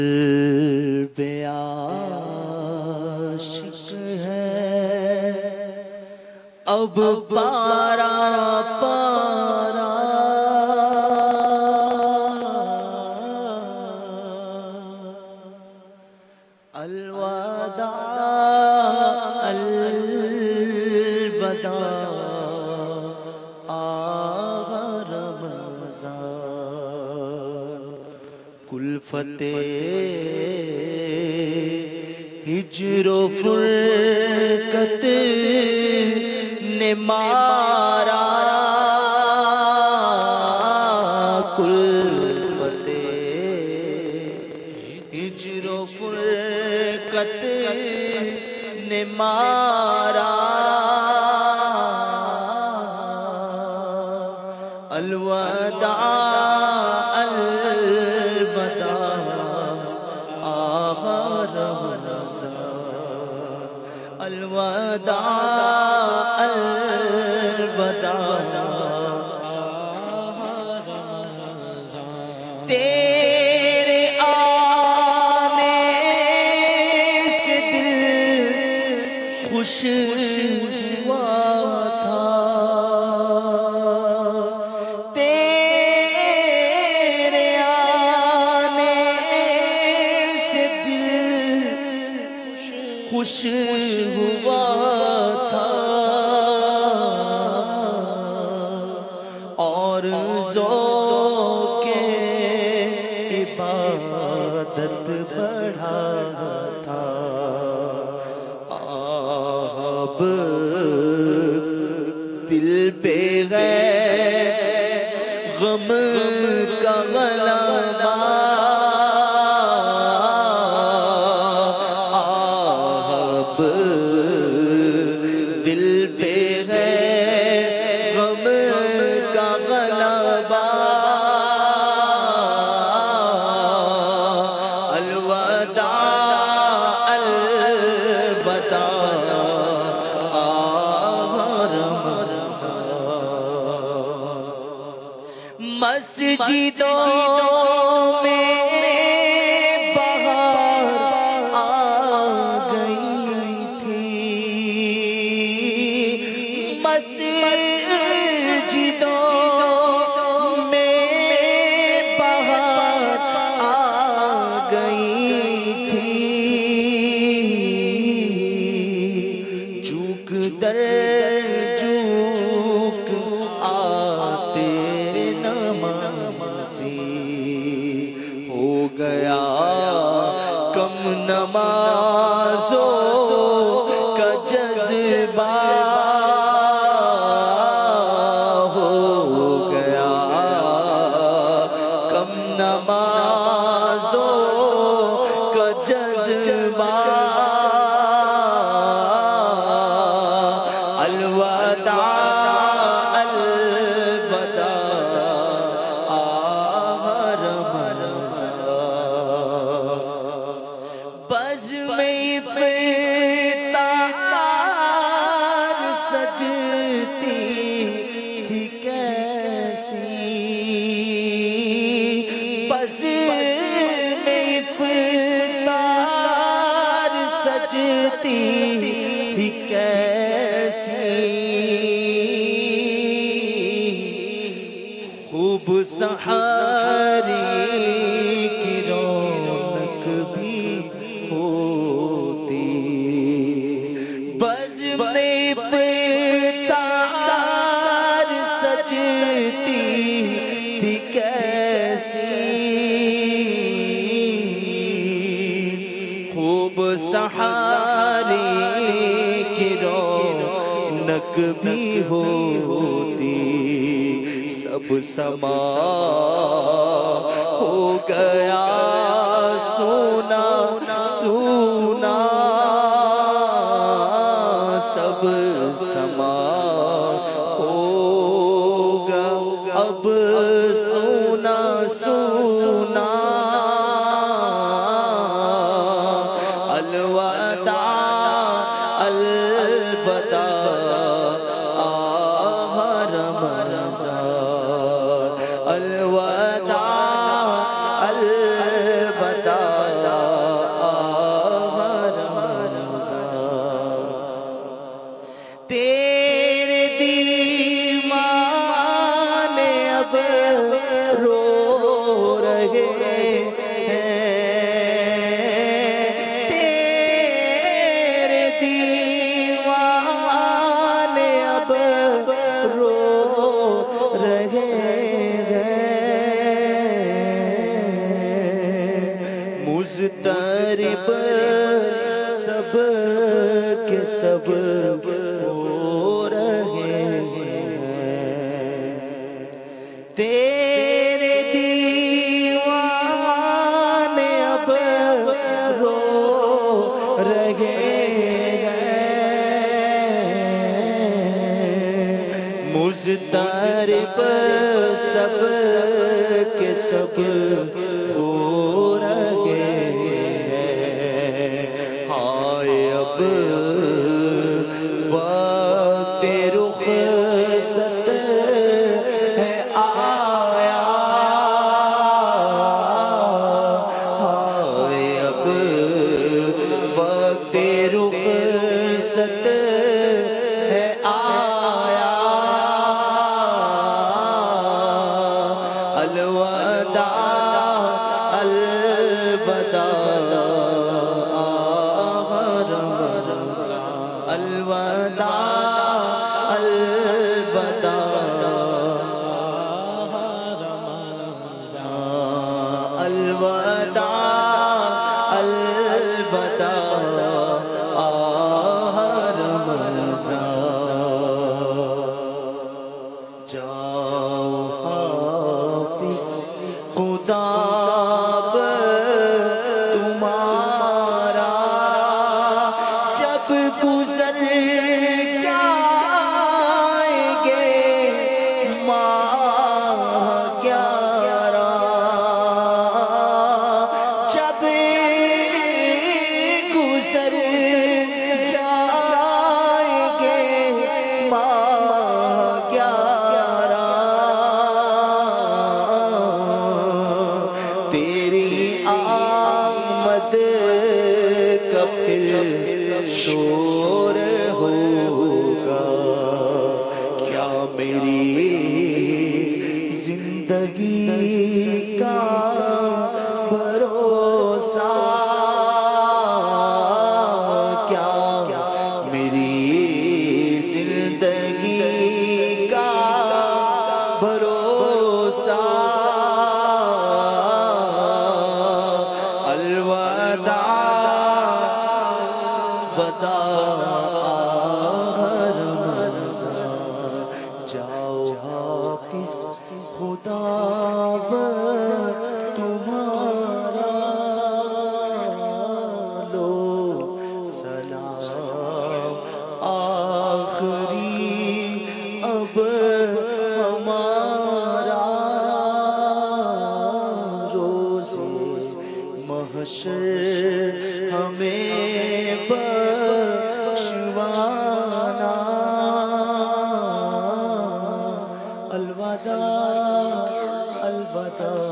قلب عاشق ہے اب پارا پارا، الوداع الوداع آغا رمضان، کلفت ہجر و فرقت نے مارا، کلفت ہجر و فرقت نے مارا، الوداع الوداع آغا رمضان، الوداع الوداع آغا رمضان، تیرے آنے سے دل خوش ہوا تھا، خوش ہوا تھا، اور ذوق عبادت بڑھا تھا، اب دل پہ غم کا غلبہ، دل پہ ہے غم کا غلبہ، الوداع الوداع آغا رمضان، مسجدوں میں در جوک آتے نمازی، ہو گیا کم نمازوں کا جذبہ، ہو گیا کم نمازوں کا جذبہ، الوداع الوداع آغا رمضان، بزم افطار سجتی تھی کیسی، بزم افطار سجتی تھی کیسی، خوب سحری کی رونق بھی ہوتی، بزم افطار سجتی تھی کیسی، خوب سحری کی رونق بھی ہوتی، سب سما ہو گیا سونا سونا، سب سما ہوگا اب سونا سونا، الوداع الوداع آغا رمضان، الوداع الوداع مضطرب سب کے سب ہو رہے ہیں، تیرے دیوانے اب رو رہے ہیں، مضطرب سب کے سب ہو رہے ہیں، ہائے اب وقت رخصت ہے آیا، ہائے اب وقت رخصت ہے آیا، الوداع الوداع الوداع الوداع الوداع الوداع رمضان، جاؤ حافظ خدا تمہارا جب گزر جائیں گے ماہ گیارہ، جب گزر جائیں گے ماہ گیارہ، تیری آمد کا پھر شور ہوگا، کیا میری زندگی کا بھروسہ، کیا میری زندگی کا بھروسہ، الوداع جاؤ حافظ خدا تمہارا، لو سلام آخری اب ہمارا، روز محشر ہمیں بخشوانا، الوداع الوداع